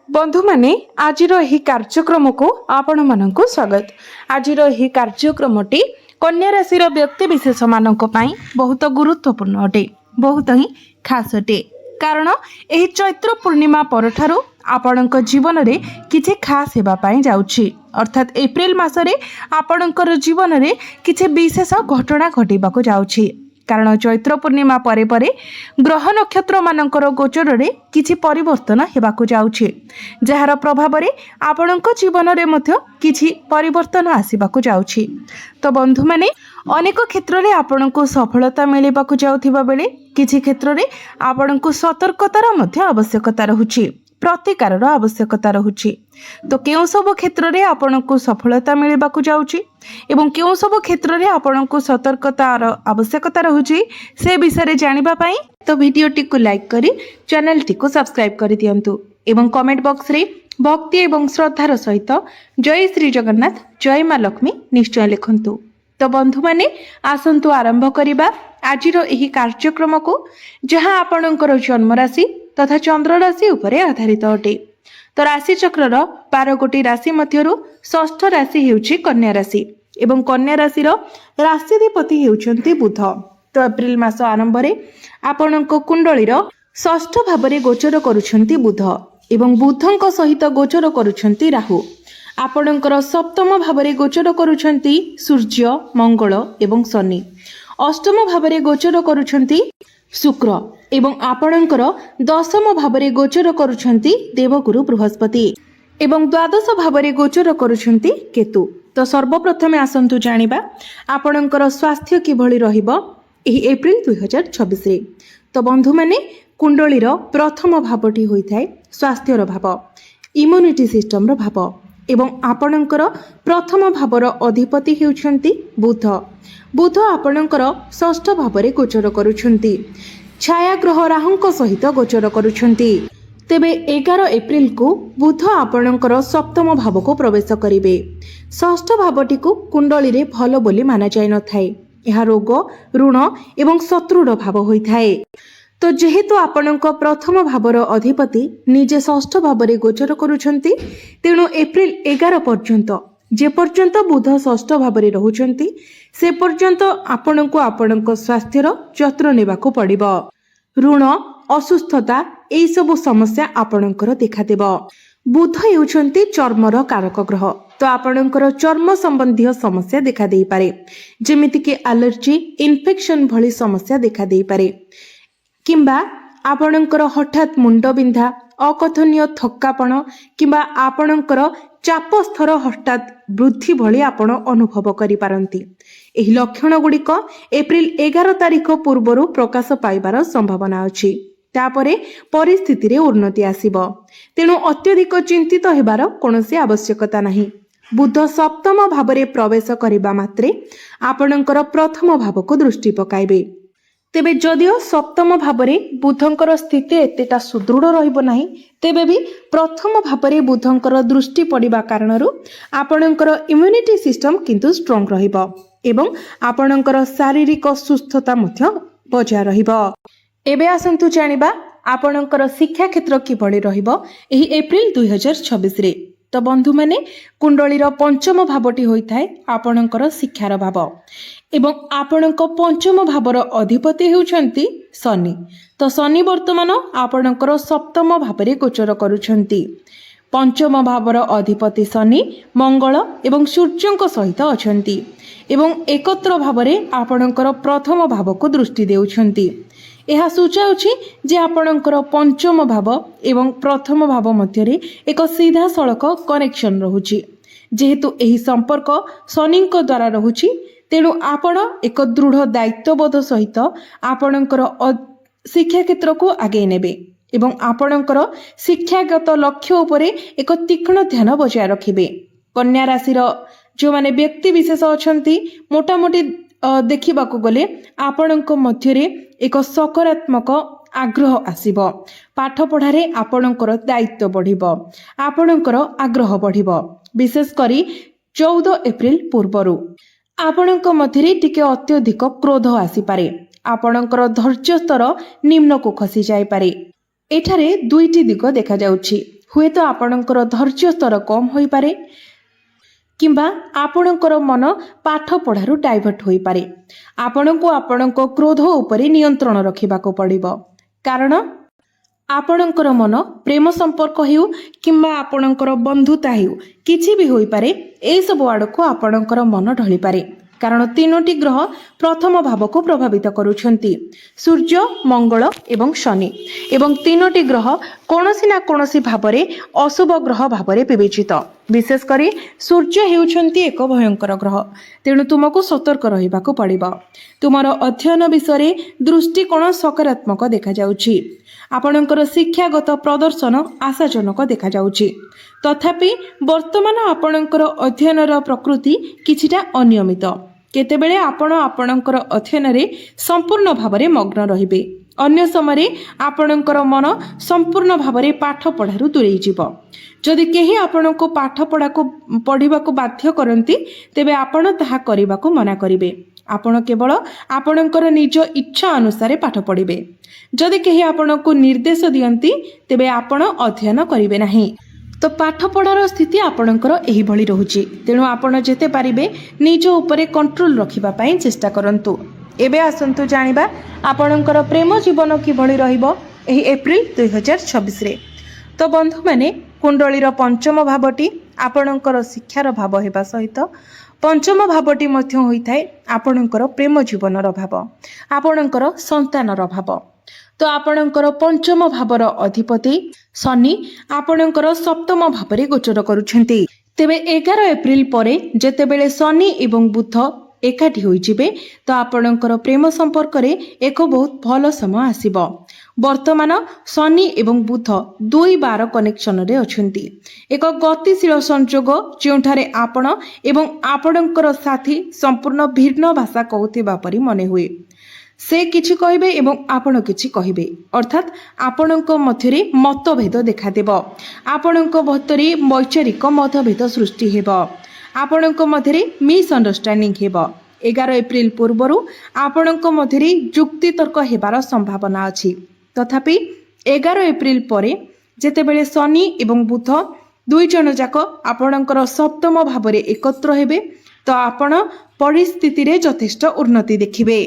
बंधु माने आजिर एही कार्यक्रम को आपण मानक स्वागत। आजिर एही कार्यक्रमटी कन्या राशि व्यक्ति विशेष मानक पई बहुत गुरुत्वपूर्ण अटे, बहुत ही खास अटे। कारण एही चैत्र पूर्णिमा परठारु आपणक जीवन रे किछि खास हेबा पई जाउछि, अर्थात एप्रिल मासरे आपणकर जीवन रे किछि विशेष घटना घटिबाको जाउछि। कारण चैत्र पूर्णिमा परे परे ग्रह नक्षत्र मानकर गोचर रे किछि परिवर्तन हेबाको जाउछि, जहार प्रभाव रे आपणक जीवन रे मध्य किछि परिवर्तन आसीबाको जाउछि। तो बंधु माने अनेक क्षेत्र रे आपणको सफलता मिलिबाको जाउथिबा बेले किछि क्षेत्र रे आपणको सतर्कतार मध्य आवश्यकता रहुछि, प्रतिकार आवश्यकता रहुछि। तो केउ सब क्षेत्र रे आपणको सफलता मिलिबाको जाउछि एवं केउ सब क्षेत्र रे आपणको सतर्कतार आवश्यकता रहुछि से विषय जानिबा पई तो वीडियोटी को लाइक करी चैनल टी को सब्सक्राइब करि दियंतु एवं कमेंट बॉक्स रे भक्ति एवं श्रद्धार सहित जय श्री जगन्नाथ जय मां लक्ष्मी निश्चय लिखंतु। तो बंधु माने आसंतु आरंभ करिबा आजिरो एही कार्यक्रम को, जहां आपणकर जन्म राशि तथा चंद्र राशि उपरे आधारित अटे। तो राशि चक्रर 12 गोटी राशि मध्यरु षष्ठ राशि हेउछि कन्या राशि एवं कन्या राशिर राशिधिपति हेउछन्ति बुध। तो एप्रिल मास आरंभ रे आपणक कुंडलीर षष्ठ भावरे गोचर करूछन्ति बुध एवं बुधंक सहित गोचर करूछन्ति राहु। आपणकर सप्तम भावरे गोचर करूछन्ति सूर्य मंगल एवं शनि। अष्टम भावरे गोचर करूछन्ति शुक्र एवं आपणकर दशम भावरे गोचर करूछन्ति देवगुरु बृहस्पति एवं द्वादश भावरे गोचर करूछन्ति केतु। तो सर्वप्रथम आसंतु जानिबा आपणकर स्वास्थ्य किभଳି रहिबो एही एप्रिल 2026 रे। तो बंधु माने कुंडलीर प्रथम भावटी होइथाय स्वास्थ्यर भाव, इम्यूनिटी सिस्टम रो भाव एवं आपणकर प्रथम भावर अधिपति हेउछन्ति बुध। बुध आपणकर षष्ठ भावरे गोचर करूछन्ति, छाया ग्रह राहुंक सहित गोचर करूछन्ति। तेबे 11 एप्रिल को बुध आपणकर सप्तम भाव को प्रवेश करिवे। षष्ठ भावटी को कुंडली रे भलो बोली माना जाय नथाय, एहा रोग ऋण एवं शत्रुर भाव होइथाय। तो जेहेतु आपणक प्रथम भावर अधिपति निजे षष्ठ भावरे गोचर करूछन्ति, तेणु एप्रिल 11 पर्यंत जे पर्यंत बुध षष्ठ भावरे रहुछन्ति से पर्यंत आपणको आपणक स्वास्थ्यर जत्न नेबाको पड़िबो। ऋण असुस्थता एई सब समस्या आपणकर देखादेबो। बुध हेउछन्ति चर्मर कारक ग्रह, तो आपणकर चर्म संबंधी समस्या देखा देई पारे, जेमिति कि एलर्जी इन्फेक्शन भली समस्या देखा देई पारे, किंबा आपणकर हठात मुंड बिंधा, अकथनीय थक्कापण किंबा आपणकर चाप स्तर हठात वृद्धि भली आपण अनुभव करि पारंती। एही लक्षण गुड़िक एप्रिल 11 तारिख पूर्वरु प्रकाश पाइबार संभावना अछि। तापरे परिस्थिति रे उन्नति आसीबो, तेणु अत्यधिक चिंतित हेबार कोनोसी आवश्यकता नाही। बुध सप्तम भावरे प्रवेश करिबा मात्रे आपणकर प्रथम भाव को दृष्टि पकाइबे। तेबे जदिओ सप्तम भावरे बुधंकर स्थिति एतेटा सुदृढ़ रहिबो नाही, तेबे भी प्रथम भावरे बुधंकर दृष्टि पड़िबा कारणरु आपणकर इम्यूनिटी सिस्टम किंतु स्ट्रांग रहिबो एवं आपणकर शारीरिक सुस्थता मध्य बजाय रहिबो। एबे आसंतु जानिबा आपणकर शिक्षा क्षेत्र किभଳି रहिबो एही एप्रिल 2026 रे। तो बंधु माने कुंडलीर पंचम भावटी होइथाय आपणकर शिक्षार भाव एवं आपणक पंचम भावर अधिपति हेउछन्ति शनि। तो शनि वर्तमान आपणकर सप्तम भावरे गोचर करूछन्ति। पंचम भावर अधिपति शनि मंगल एवं सूर्यंक सहित अछन्ति एवं एकत्र भावरे आपणकर प्रथम भाव को दृष्टि देउछन्ति। यह सूचाउछि जे आपणकर पंचम भाव एवं प्रथम भाव मध्यरे एक सीधा सड़क कनेक्शन रहुछि। जेहेतु एही संपर्क शनिंक द्वारा रहुछि, तेणु आपण एक दृढ़ दायित्वबोध सहित आपणकर शिक्षा क्षेत्र को आगे नेबे एवं आपणकर शिक्षागत लक्ष्य उपरे एक तीक्ष्ण ध्यान बजाय रखिबे। कन्या राशिर जो माने व्यक्ति विशेष अछंती मोटामोटी देखिबाको गले आपणक मध्यरे एक सकारात्मक आग्रह आसीबो। पाठ पढ़ारे आपणकर दायित्व बढ़िबो, आपणकर आग्रह बढ़िबो। विशेष करी 14 एप्रिल पूर्वरु आपणक मध्यरे टिके अत्यधिक क्रोध आसी पारे, आपणकर धैर्य स्तर निम्न को खसी जाय पारे। एठारे दुईटी दिग देखा जाउछि। ହୁଏତ ଆପଣଙ୍କର ଧୈର୍ଯ୍ୟ ସ୍ତର କମ୍ ହୋଇପାରେ କିମ୍ବା ଆପଣଙ୍କର ମନ ପାଠ ପଢ଼ାରୁ ଡାଇଭର୍ଟ ହୋଇପାରେ। ଆପଣଙ୍କୁ ଆପଣଙ୍କ କ୍ରୋଧ ଉପରେ ନିୟନ୍ତ୍ରଣ ରଖିବାକୁ ପଡ଼ିବ, କାରଣ ଆପଣଙ୍କର ମନ ପ୍ରେମ ସମ୍ପର୍କ ହେଉ କିମ୍ବା ଆପଣଙ୍କର ବନ୍ଧୁତା ହେଉ କିଛି ବି ହୋଇପାରେ, ଏସବୁ ଆଡ଼କୁ ଆପଣଙ୍କର ମନ ଢଳିପାରେ। କାରଣ ତିନୋଟି ଗ୍ରହ ପ୍ରଥମ ଭାବକୁ ପ୍ରଭାବିତ କରୁଛନ୍ତି, ସୂର୍ଯ୍ୟ, ମଙ୍ଗଳ ଏବଂ ଶନି। ଏବଂ ତିନୋଟି ଗ୍ରହ କୌଣସି ନା କୌଣସି ଭାବରେ ଅଶୁଭ ଗ୍ରହ ଭାବରେ ବିବେଚିତ। ବିଶେଷ କରି ସୂର୍ଯ୍ୟ ହେଉଛନ୍ତି ଏକ ଭୟଙ୍କର ଗ୍ରହ, ତେଣୁ ତୁମକୁ ସତର୍କ ରହିବାକୁ ପଡ଼ିବ। ତୁମର ଅଧ୍ୟୟନ ବିଷୟରେ ଦୃଷ୍ଟିକୋଣ ସକାରାତ୍ମକ ଦେଖାଯାଉଛି। ଆପଣଙ୍କର ଶିକ୍ଷାଗତ ପ୍ରଦର୍ଶନ ଆଶାଜନକ ଦେଖାଯାଉଛି। ତଥାପି ବର୍ତ୍ତମାନ ଆପଣଙ୍କର ଅଧ୍ୟୟନର ପ୍ରକୃତି କିଛିଟା ଅନିୟମିତ। କେତେବେଳେ ଆପଣ ଆପଣଙ୍କର ଅଧ୍ୟୟନରେ ସମ୍ପୂର୍ଣ୍ଣ ଭାବରେ ମଗ୍ନ ରହିବେ, ଅନ୍ୟ ସମୟରେ ଆପଣଙ୍କର ମନ ସମ୍ପୂର୍ଣ୍ଣ ଭାବରେ ପାଠ ପଢ଼ାରୁ ଦୂରେଇ ଯିବ। ଯଦି କେହି ଆପଣଙ୍କୁ ପାଠ ପଢ଼ିବାକୁ ବାଧ୍ୟ କରନ୍ତି, ତେବେ ଆପଣ ତାହା କରିବାକୁ ମନା କରିବେ। ଆପଣ କେବଳ ଆପଣଙ୍କର ନିଜ ଇଚ୍ଛା ଅନୁସାରେ ପାଠ ପଢ଼ିବେ। ଯଦି କେହି ଆପଣଙ୍କୁ ନିର୍ଦ୍ଦେଶ ଦିଅନ୍ତି, ତେବେ ଆପଣ ଅଧ୍ୟୟନ କରିବେ ନାହିଁ। ତ ପାଠପଢ଼ାର ସ୍ଥିତି ଆପଣଙ୍କର ଏହିଭଳି ରହୁଛି। ତେଣୁ ଆପଣ ଯେତେ ପାରିବେ ନିଜ ଉପରେ କଣ୍ଟ୍ରୋଲ ରଖିବା ପାଇଁ ଚେଷ୍ଟା କରନ୍ତୁ। ଏବେ ଆସନ୍ତୁ ଜାଣିବା ଆପଣଙ୍କର ପ୍ରେମ ଜୀବନ କିଭଳି ରହିବ ଏହି ଏପ୍ରିଲ 2026ରେ। ତ ବନ୍ଧୁମାନେ, କୁଣ୍ଡଳୀର ପଞ୍ଚମ ଭାବଟି ଆପଣଙ୍କର ଶିକ୍ଷାର ଭାବ ହେବା ସହିତ ପଞ୍ଚମ ଭାବଟି ମଧ୍ୟ ହୋଇଥାଏ ଆପଣଙ୍କର ପ୍ରେମ ଜୀବନର ଭାବ, ଆପଣଙ୍କର ସନ୍ତାନର ଭାବ। ତ ଆପଣଙ୍କର ପଞ୍ଚମ ଭାବର ଅଧିପତି ଶନି ଆପଣଙ୍କର ସପ୍ତମ ଭାବରେ ଗୋଚର କରୁଛନ୍ତି। ତେବେ 11 ଏପ୍ରିଲ ପରେ ଯେତେବେଳେ ଶନି ଏବଂ ବୁଧ ଏକାଠି ହୋଇଯିବେ, ତ ଆପଣଙ୍କର ପ୍ରେମ ସମ୍ପର୍କରେ ଏକ ବହୁତ ଭଲ ସମୟ ଆସିବ। ବର୍ତ୍ତମାନ ଶନି ଏବଂ ବୁଧ 2-12 କନେକ୍ସନରେ ଅଛନ୍ତି, ଏକ ଗତିଶୀଳ ସଂଯୋଗ ଯେଉଁଠାରେ ଆପଣ ଏବଂ ଆପଣଙ୍କର ସାଥୀ ସମ୍ପୂର୍ଣ୍ଣ ଭିନ୍ନ ଭାଷା କହୁଥିବା ପରି ମନେ ହୁଏ। ସେ କିଛି କହିବେ ଏବଂ ଆପଣ କିଛି କହିବେ, ଅର୍ଥାତ୍ ଆପଣଙ୍କ ମଧ୍ୟରେ ମତଭେଦ ଦେଖାଦେବ। ଆପଣଙ୍କ ଭିତରେ ବୈଚାରିକ ମତଭେଦ ସୃଷ୍ଟି ହେବ, ଆପଣଙ୍କ ମଧ୍ୟରେ ମିସ୍ଅଣ୍ଡରଷ୍ଟାଣ୍ଡିଂ ହେବ। 11 ଏପ୍ରିଲ ପୂର୍ବରୁ ଆପଣଙ୍କ ମଧ୍ୟରେ ଯୁକ୍ତିତର୍କ ହେବାର ସମ୍ଭାବନା ଅଛି। ତଥାପି 11 ଏପ୍ରିଲ ପରେ ଯେତେବେଳେ ଶନି ଏବଂ ବୁଧ ଦୁଇ ଜଣ ଯାକ ଆପଣଙ୍କର ସପ୍ତମ ଭାବରେ ଏକତ୍ର ହେବେ, ତ ଆପଣ ପରିସ୍ଥିତିରେ ଯଥେଷ୍ଟ ଉନ୍ନତି ଦେଖିବେ।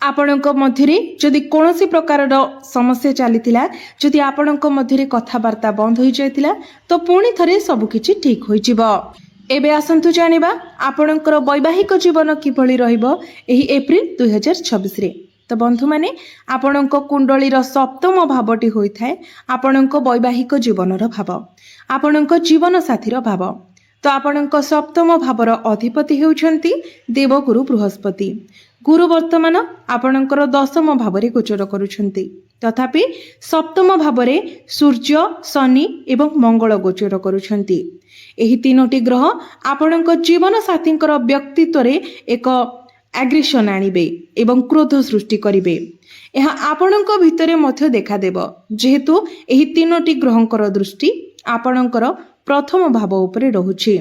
ଆପଣଙ୍କ ମଧ୍ୟରେ ଯଦି କୌଣସି ପ୍ରକାରର ସମସ୍ୟା ଚାଲିଥିଲା, ଯଦି ଆପଣଙ୍କ ମଧ୍ୟରେ କଥାବାର୍ତ୍ତା ବନ୍ଦ ହୋଇଯାଇଥିଲା, ତ ପୁଣି ଥରେ ସବୁକିଛି ଠିକ୍ ହୋଇଯିବ। ଏବେ ଆସନ୍ତୁ ଜାଣିବା ଆପଣଙ୍କର ବୈବାହିକ ଜୀବନ କିଭଳି ରହିବ ଏହି ଏପ୍ରିଲ 2026ରେ। ତ ବନ୍ଧୁମାନେ, ଆପଣଙ୍କ କୁଣ୍ଡଳୀର ସପ୍ତମ ଭାବଟି ହୋଇଥାଏ ଆପଣଙ୍କ ବୈବାହିକ ଜୀବନର ଭାବ, ଆପଣଙ୍କ ଜୀବନ ସାଥୀର ଭାବ। ତ ଆପଣଙ୍କ ସପ୍ତମ ଭାବର ଅଧିପତି ହେଉଛନ୍ତି ଦେବଗୁରୁ ବୃହସ୍ପତି। ଗୁରୁ ବର୍ତ୍ତମାନ ଆପଣଙ୍କର ଦଶମ ଭାବରେ ଗୋଚର କରୁଛନ୍ତି। ତଥାପି ସପ୍ତମ ଭାବରେ ସୂର୍ଯ୍ୟ, ଶନି ଏବଂ ମଙ୍ଗଳ ଗୋଚର କରୁଛନ୍ତି। ଏହି ତିନୋଟି ଗ୍ରହ ଆପଣଙ୍କ ଜୀବନ ସାଥୀଙ୍କର ବ୍ୟକ୍ତିତ୍ୱରେ ଏକ ଆଗ୍ରେସନ୍ ଆଣିବେ ଏବଂ କ୍ରୋଧ ସୃଷ୍ଟି କରିବେ। ଏହା ଆପଣଙ୍କ ଭିତରେ ମଧ୍ୟ ଦେଖାଦେବ, ଯେହେତୁ ଏହି ତିନୋଟି ଗ୍ରହଙ୍କର ଦୃଷ୍ଟି ଆପଣଙ୍କର ପ୍ରଥମ ଭାବ ଉପରେ ରହୁଛି।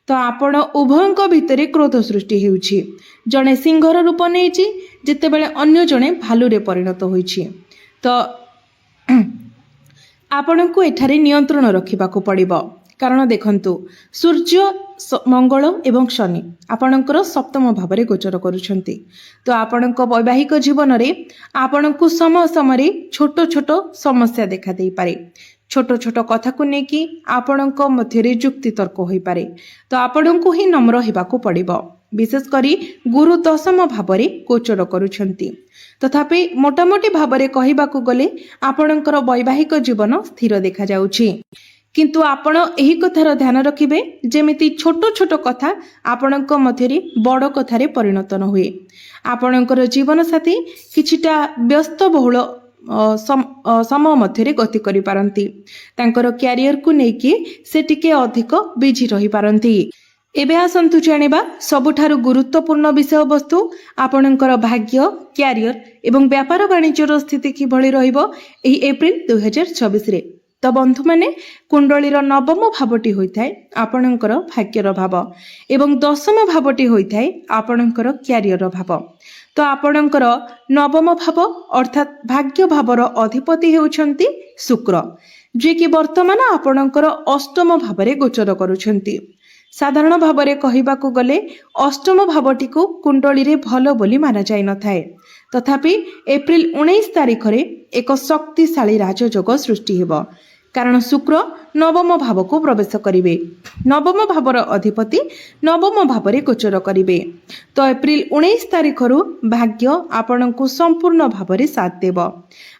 ତ ଆପଣ ଉଭୟଙ୍କ ଭିତରେ କ୍ରୋଧ ସୃଷ୍ଟି ହେଉଛି। ଜଣେ ସିଂହର ରୂପ ନେଇଛି, ଯେତେବେଳେ ଅନ୍ୟ ଜଣେ ଭାଲୁରେ ପରିଣତ ହୋଇଛି। ତ ଆପଣଙ୍କୁ ଏଠାରେ ନିୟନ୍ତ୍ରଣ ରଖିବାକୁ ପଡ଼ିବ, କାରଣ ଦେଖନ୍ତୁ, ସୂର୍ଯ୍ୟ, ମଙ୍ଗଳ ଏବଂ ଶନି ଆପଣଙ୍କର ସପ୍ତମ ଭାବରେ ଗୋଚର କରୁଛନ୍ତି। ତ ଆପଣଙ୍କ ବୈବାହିକ ଜୀବନରେ ଆପଣଙ୍କୁ ସମୟ ସମୟରେ ଛୋଟ ଛୋଟ ସମସ୍ୟା ଦେଖାଦେଇପାରେ। ଛୋଟ ଛୋଟ କଥାକୁ ନେଇକି ଆପଣଙ୍କ ମଧ୍ୟରେ ଯୁକ୍ତିତର୍କ ହୋଇପାରେ। ତ ଆପଣଙ୍କୁ ହିଁ ନମ୍ର ହେବାକୁ ପଡ଼ିବ। ବିଶେଷ କରି ଗୁରୁ ଦଶମ ଭାବରେ ଗୋଚର କରୁଛନ୍ତି। ତଥାପି ମୋଟାମୋଟି ଭାବରେ କହିବାକୁ ଗଲେ ଆପଣଙ୍କର ବୈବାହିକ ଜୀବନ ସ୍ଥିର ଦେଖାଯାଉଛି। କିନ୍ତୁ ଆପଣ ଏହି କଥାର ଧ୍ୟାନ ରଖିବେ, ଯେମିତି ଛୋଟ ଛୋଟ କଥା ଆପଣଙ୍କ ମଧ୍ୟରେ ବଡ଼ କଥାରେ ପରିଣତ ନ ହୁଏ। ଆପଣଙ୍କର ଜୀବନସାଥୀ କିଛିଟା ବ୍ୟସ୍ତବହୁଳ ସମୟ ମଧ୍ୟରେ ଗତି କରିପାରନ୍ତି। ତାଙ୍କର କ୍ୟାରିୟରକୁ ନେଇକି ସେ ଟିକେ ଅଧିକ ବିଜି ରହିପାରନ୍ତି। ଏବେ ଆସନ୍ତୁ ଜାଣିବା ସବୁଠାରୁ ଗୁରୁତ୍ୱପୂର୍ଣ୍ଣ ବିଷୟବସ୍ତୁ ଆପଣଙ୍କର ଭାଗ୍ୟ, କ୍ୟାରିୟର ଏବଂ ବ୍ୟାପାର ବାଣିଜ୍ୟର ସ୍ଥିତି କିଭଳି ରହିବ ଏହି ଏପ୍ରିଲ 2026ରେ। ତ ବନ୍ଧୁମାନେ, କୁଣ୍ଡଳୀର ନବମ ଭାବଟି ହୋଇଥାଏ ଆପଣଙ୍କର ଭାଗ୍ୟର ଭାବ ଏବଂ ଦଶମ ଭାବଟି ହୋଇଥାଏ ଆପଣଙ୍କର କ୍ୟାରିୟର ଭାବ। ତ ଆପଣଙ୍କର ନବମ ଭାବ ଅର୍ଥାତ୍ ଭାଗ୍ୟ ଭାବର ଅଧିପତି ହେଉଛନ୍ତି ଶୁକ୍ର, जे कि वर्तमान आपणकर अष्टम भाव गोचर करुछंती। साधारण भाव कहवाकू गले अष्टम भावटी को कुंडली रे भल बोली माना जाई न थाए। तथापि एप्रिल 19 तारिख रे एक शक्तिशाली राजयोग सृष्टि हेबो, कारण शुक्र नवम भाव को प्रवेश करिवे। नवम भावर अधिपति नवम भाव रे गोचर करिवे। तो एप्रिल 19 तारिख रु भाग्य आपणको संपूर्ण भाव रे साथ देव।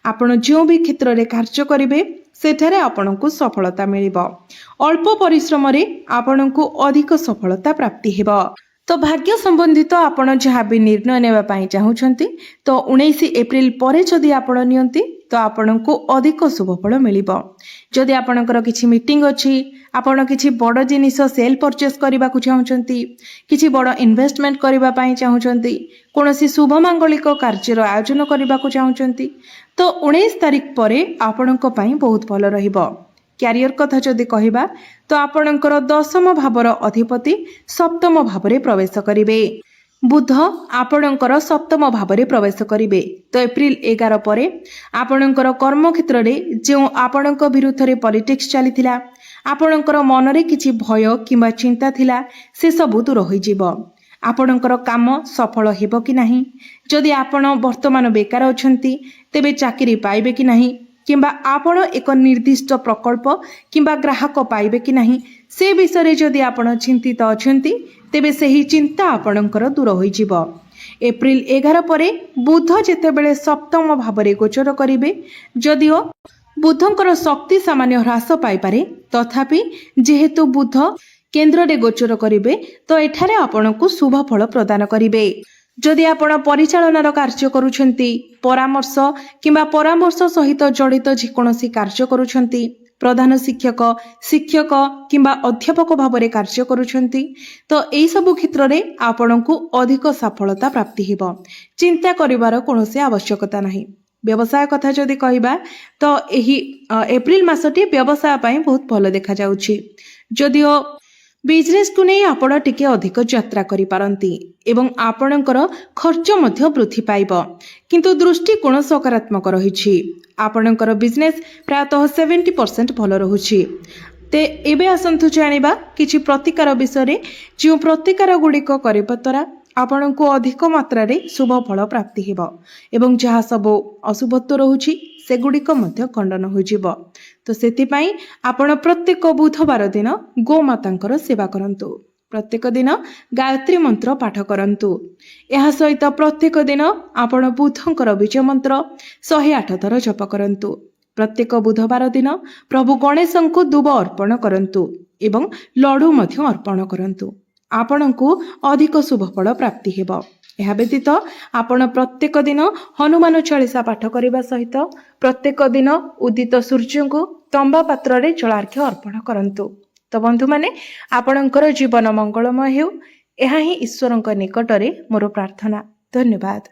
आपण जो भी क्षेत्र रे कार्य करिवे सेठारे आपणको सफलता मिलिबो। अल्प परिश्रम रे आपणको अधिक सफलता प्राप्ति हेबो। तो भाग्य संबंधित आपण जहाँ भी निर्णय नेबा पई चाहुछंती तो 19 एप्रिल परे जदि आपण नियंती तो आपणको अधिक शुभफल मिलिबो। जदि आपणकर किछि मीटिंग अछि, आपण किछि बड़ जिनिस सेल परचेस करबा को चाहुछंती, किछि बड़ इन्वेस्टमेंट करबा पई चाहुछंती, कोनोसी शुभ मांगलिक कार्यर आयोजन करबा को चाहुछंती तो 19 तारिख परे आपणको पई बहुत भल रहिबो। क्यारियर कथा जदि कहिबा तो आपणकर दशम भावर अधिपति सप्तम भावरे प्रवेश करिवे। बुध आपणकर सप्तम भावरे प्रवेश करिवे। तो एप्रिल 11 परे आपणकर कर्म क्षेत्र रे जो आपणक विरुद्ध रे पॉलिटिक्स चलीथिला, आपणकर मनरे किछि भय किंबा चिंता थिला से सब दूर होई जिवो। आपणकर काम सफल हेबो कि नाही, जदि आपण वर्तमान बेकार अछंती तेबे चाकरी पाइबे कि नाही, किंबा आपण एक निर्दिष्ट प्रकल्प किंबा ग्राहक पाइबे कि नाही से विषय जदि आपण चिंतित अछंती तेबे सही चिंता आपणकर दूर होई जिवो। एप्रिल 11 परे बुध जेतेबेले सप्तम भावरे गोचर करिवे, जदिओ बुधंकर शक्ति सामान्य ह्रास पाई पारे तथापि जेहेतु बुध केंद्र रे गोचर करिवे तो एठारे आपणको शुभ फल प्रदान करिवे। जदि आपण परिचालनार कार्य करुछंती, परामर्श किंबा परामर्श सहित जड़ित जेकोसी कार्य करुछंती, प्रधान शिक्षक शिक्षक किंबा अध्यापक भाव कार्य करुछंती तो एई सब क्षेत्र रे आपणको अधिक सफलता प्राप्ति हेबो। चिंता करिवार कोनोसी आवश्यकता नाही। व्यवसाय कथा जदि कहिबा तो एही एप्रिल मासटी व्यवसाय पई बहुत भल देखा जाउछि। जदिओ बिजनेस को नहीं आपण टिके अधिक यात्रा करि पारंती एवं आपणकर खर्च मध्य वृद्धि पाइबो, किंतु दृष्टिकोण सकारात्मक रहिछि। आपणकर बिजनेस प्रायतः 70% भल रहुछि। ते एबे आसंतु जानिबा किछि प्रतिकार विषय रे, जो प्रतिकार गुड़िक करिबा द्वारा आपणको अधिक मात्रा रे शुभ फल प्राप्ति हेबो एवं जहाँ सब अशुभत्व रहुछि सेगुड़िक मध्य खंडन हो जिवो। तो सेतिपाई आपण प्रत्येक बुधवार दिन गोमातांकर सेवा करंतु, प्रत्येक दिन गायत्री मंत्र पाठ करंतु। एहा सहित प्रत्येक दिन आपण बुधंकर विजय मंत्र 108 थर जप करंतु। प्रत्येक बुधवार दिन प्रभु गणेशंको दुब अर्पण करंतु एवं लड्डू मध्य अर्पण करंतु। आपणको अधिक शुभ फल प्राप्ति हेबो। यह व्यतीत आपण प्रत्येक दिन हनुमान चालीसा पाठ करने सहित प्रत्येक दिन उदित सूर्य को तंबा पात्र रे जलार्घ्य अर्पण करंतु। तो बंधु माने आपणकर जीवन मंगलमय हेउ, यह ही ईश्वरंक निकटरे मोर प्रार्थना। धन्यवाद।